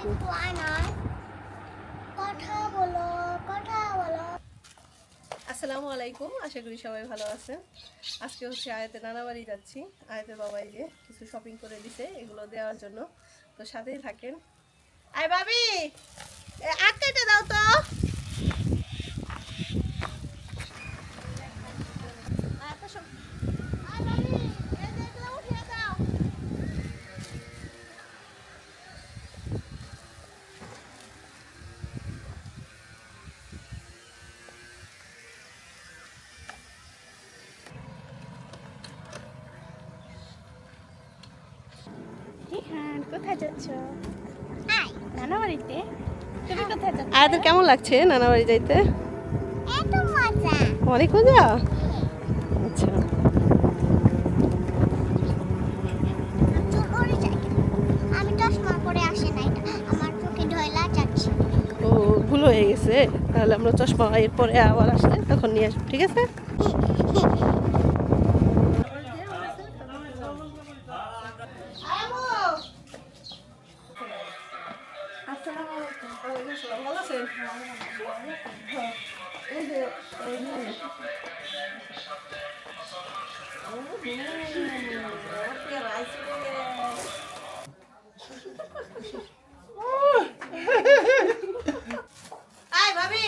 আলাইকুম। আসসালামু আলাইকুম, আশা করি সবাই ভালো আছেন। আজকে হচ্ছে আয়াতের নানা বাড়ি যাচ্ছি। আয়াতের বাবাই যে কিছু শপিং করে দিছে এগুলো দেওয়ার জন্য, তো সাথেই থাকেন। আয় ভাবি, আগ কেটে দাও তো। কোথায় যাচ্ছ? নানা বাড়িতে। তুমি কোথায় যাচ্ছ? আয়াতের কেমন লাগছে নানা বাড়ি যাইতে? এত মজা। অনেক মজা। আচ্ছা, আমি চশমা পরে আসি না, এটা আমার চোখে ঢয়লা যাচ্ছে। ও ভুল হয়ে গেছে, তাহলে আমরা চশমা এরপরে আবার আসলে তখন নিয়ে আসবো, ঠিক আছে? ভালো আছেন? এই যে আয় ভাবি,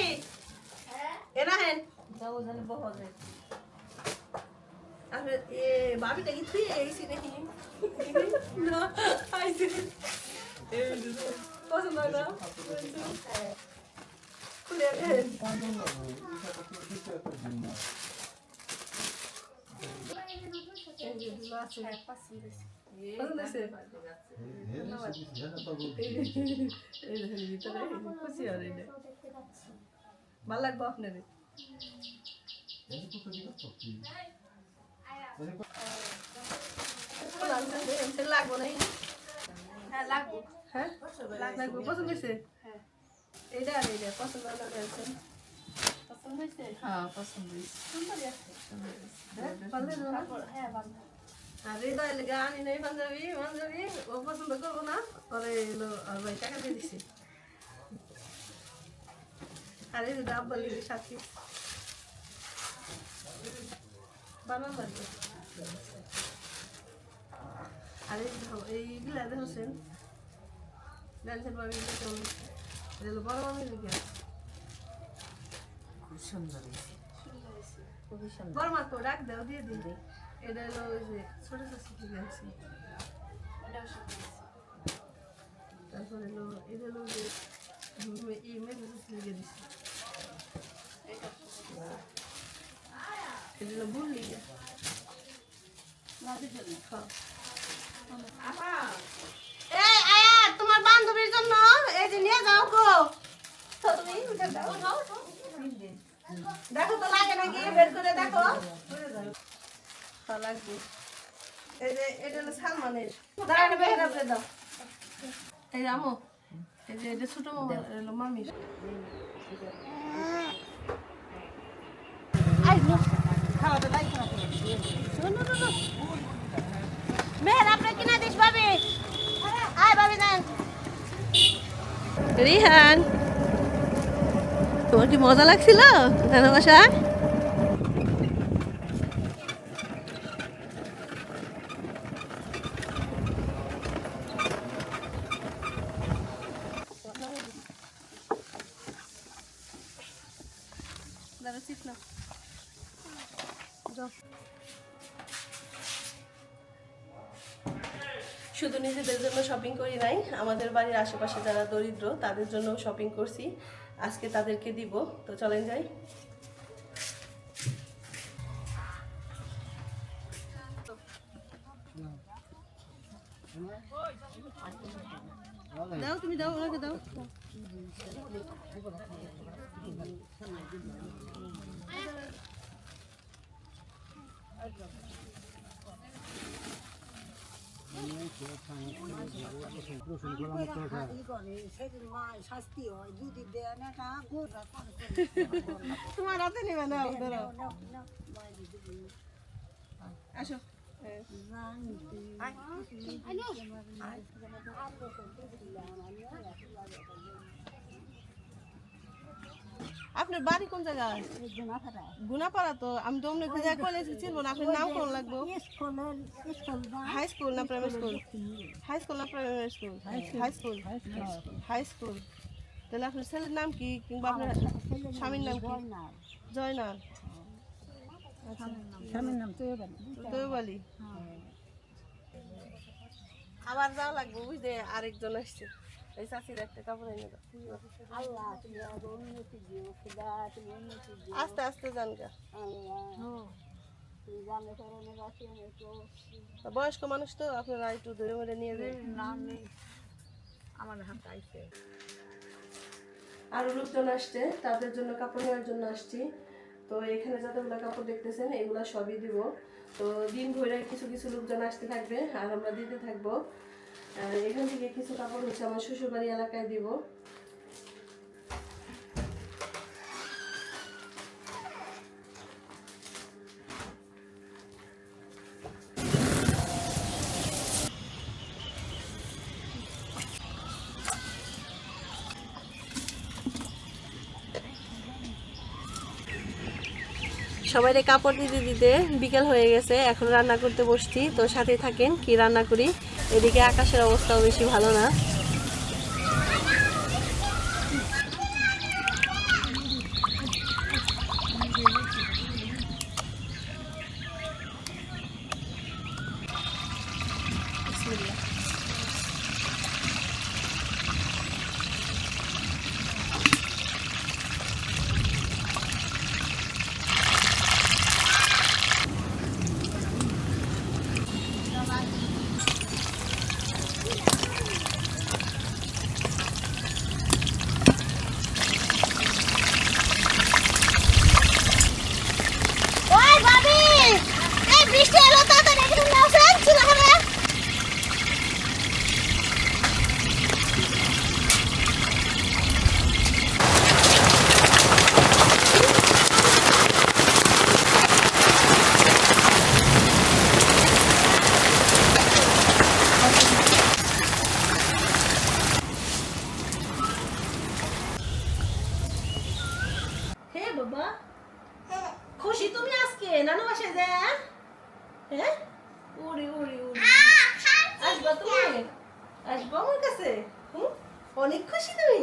এনা হেন যাও জানে বহুত রে। আমি এ ভাবিটা কি তুই এইছি নাকি? না আইছি। এই পছন্দ হয় না? খুলে দেন। পছন্দ হয়েছে? খুশি আর ভাল লাগবো আপনার। লাগবো না? হ্যাঁ লাগবো। হ্যাঁ লাগবো। পছন্দ হয়েছে? হ্যাঁ। এইটা আর এইটা পছন্দ হলো? পছন্দ হয়েছে? হ্যাঁ পছন্দ হয়েছে। সুন্দরই আছে। হ্যাঁ ভালো। আর হৃদয় লেগে আনি নাই পাঞ্জাবি পাঞ্জাবি, ও পছন্দ করবো না, পরে এলো আর ভাই টাকা দিয়ে দিছে। আর এই যে ডাব্বা লেগে সাথী বানান লাগবে। আর এইগুলা দেখছেন জানছেন ভাবি, এগুলো বড় মানুষ লেগে খুব সুন্দর খুবই সুন্দর। বড় মাকে ডাক দাও দিয়ে দিই। এটা হলো ওই যে ছোট চাষি থেকে আনছি। তারপরে হলো এটা হলো যে এই মেঘে লিখে দিচ্ছি। এটা হলো ভুল লিখে তোমার বান্ধবীর জন্য এই যে নিয়ে যাও গো। তুমি দেখো তো লাগে নাকি, বের করে দেখো। লাগবে। এই যে এটা হলো সালমানের, দাঁড়ানো বেহেরা করে দাও। এই যে আমো, এই যে এটা ছোট হলো মামির। মেহের আপনার কিনা দিস ভাবি। আয় ভাবি যান। রিহান, তোমার কি মজা লাগছিল নানা বাসায়? শুধু নিজেদের জন্য শপিং করি নাই, আমাদের বাড়ির আশেপাশে যারা দরিদ্র তাদের জন্য শপিং করছি। আজকে তাদেরকে দিব, তো চলেন যাই। দাও তুমি দাও, ওনাকে দাও। তোমার হাতে নেবে না, আসো আপনার বাড়ি কোন জায়গায়? গুনাপাড়া। তো আমি তো অন্য জায়গায় কলেজে চিনব না, আপনার নাম কোন লাগবে? হাই স্কুল না প্রাইমারি স্কুল? হাই স্কুল না primary school? High school. High school. তাহলে আপনার ছেলের নাম কি, কিংবা আপনার স্বামীর নাম কি? জয়নাল। তৈবালি। আবার যাওয়া লাগবে, বুঝতে আরেকজন আসছে। এই চাষির একটা কাপড় এনে দাও। আস্তে আস্তে যান গা। বয়স্ক মানুষ তো, আপনারা একটু ধরে ধরে নিয়ে যান। আরো লোকজন আসছে, তাদের জন্য কাপড় নেওয়ার জন্য আসছি। তো এখানে যতগুলো কাপড় দেখতেছেন এগুলা সবই দিব। তো দিন ভরে কিছু কিছু লোকজন আসতে থাকবে আর আমরা দিতে থাকবো। এখান থেকে কিছু কাপড় হচ্ছে আমার শ্বশুরবাড়ি এলাকায় দিব। সবাইরে কাপড় দিতে দিতে বিকেল হয়ে গেছে, এখন রান্না করতে বসছি। তো সাথে থাকেন কি রান্না করি। এদিকে আকাশের অবস্থাও বেশি ভালো না। ওই ভাবি, এই বৃষ্টি এলো, তাড়াতাড়ি এখানে আসেন, চুলা হবে। হে বাবা, খুশি তুমি আজকে নানু বাসায় যা? হ্যাঁ, উড়ি উড়ি উড়ি। আসবা তুমি? আসবা আমার কাছে? অনেক খুশি তুমি?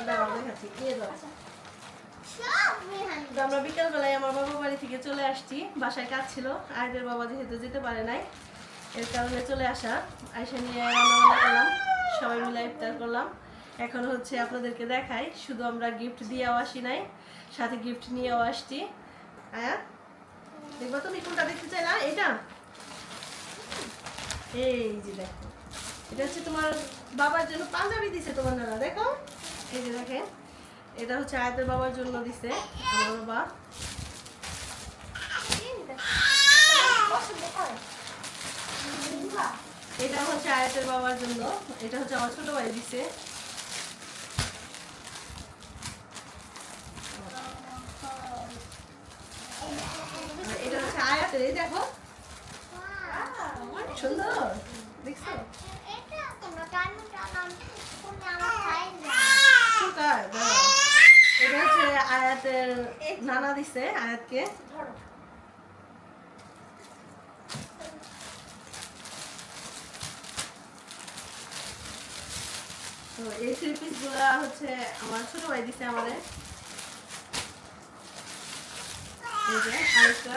দাঁড়াও দেখাচ্ছি, নিয়ে যাও। তো আমরা বিকেল বেলায় আমার বাবা বাড়ি থেকে চলে আসছি। বাসায় কাজ ছিল, আয়দের বাবা যেহেতু যেতে পারে নাই, এর কারণে চলে আসা। আয়সা নিয়ে রান্না বান্না করলাম, সবাই মিলে ইফতার করলাম। এখন হচ্ছে আপনাদেরকে দেখাই, শুধু আমরা গিফট দিয়েও আসি নাই, সাথে গিফট নিয়েও আসছি। আয়া দেখবো, তুমি কোনটা দেখতে চাইলা? এটা, এই যে দেখো, এটা হচ্ছে তোমার বাবার জন্য পাঞ্জাবি দিছে তোমার নানা। দেখো, এই যে দেখেন, এটা হচ্ছে আয়তের বাবার জন্য দিছে আমার বাবা। এটা হচ্ছে আয়াতের বাবার জন্য, এটা হচ্ছে আমার ছোট ভাই দিছে। এটা হচ্ছে আয়াতের, এই দেখো সুন্দর, দেখছো? এটা কোনো টানো টানাম, তুমি আমার সাইজ না। সুন্দর, দাঁড়াও। এটা হচ্ছে আয়াতের নানা দিছে আয়াতকে। তো এই থ্রি পিস গুলা হচ্ছে আমার ছোট ভাই দিছে আমাদের। এই যে আরেকটা,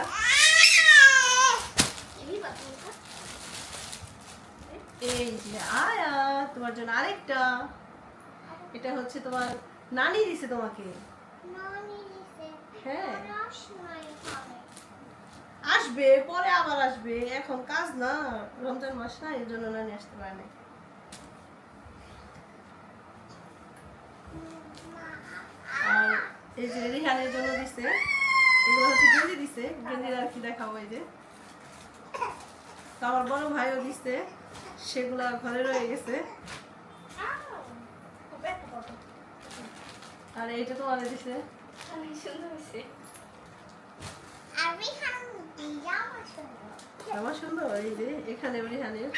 এই যে আয়া তোমার জন্য আরেকটা। এটা হচ্ছে তোমার নানি দিছে তোমাকে। নানি দিছে। হ্যাঁ, রসমালাই খাবে। আসবে পরে, আবার আসবে, এখন কাজ না, রমজান মাস না, এর জন্য নানি আসতে পারে না। আর এই যে রিহানের জন্য দিছে, এগুলো হচ্ছে গেঞ্জি দিছে, গেঞ্জির আর কি দেখাবো। এই যে তো আমার বড় ভাইও দিছে, সেগুলা ঘরে রয়ে গেছে। আর এইটা তো অনেক দিছে, সুন্দর হয়েছে। আর রিহান জামা সুন্দর। আমার সুন্দর এই যে এখানে রিহানের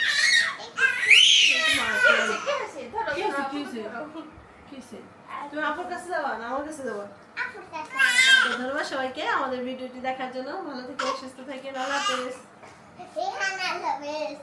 তুমি আপুর কাছে যাবা না আমার কাছে যাবা? আপুর কাছে তো ধন্যবাদ সবাইকে আমাদের ভিডিওটি দেখার জন্য। ভালো থেকে সুস্থ থাকেন। আল্লাহ হাফেজ। রিহান আল্লাহ হাফেজ।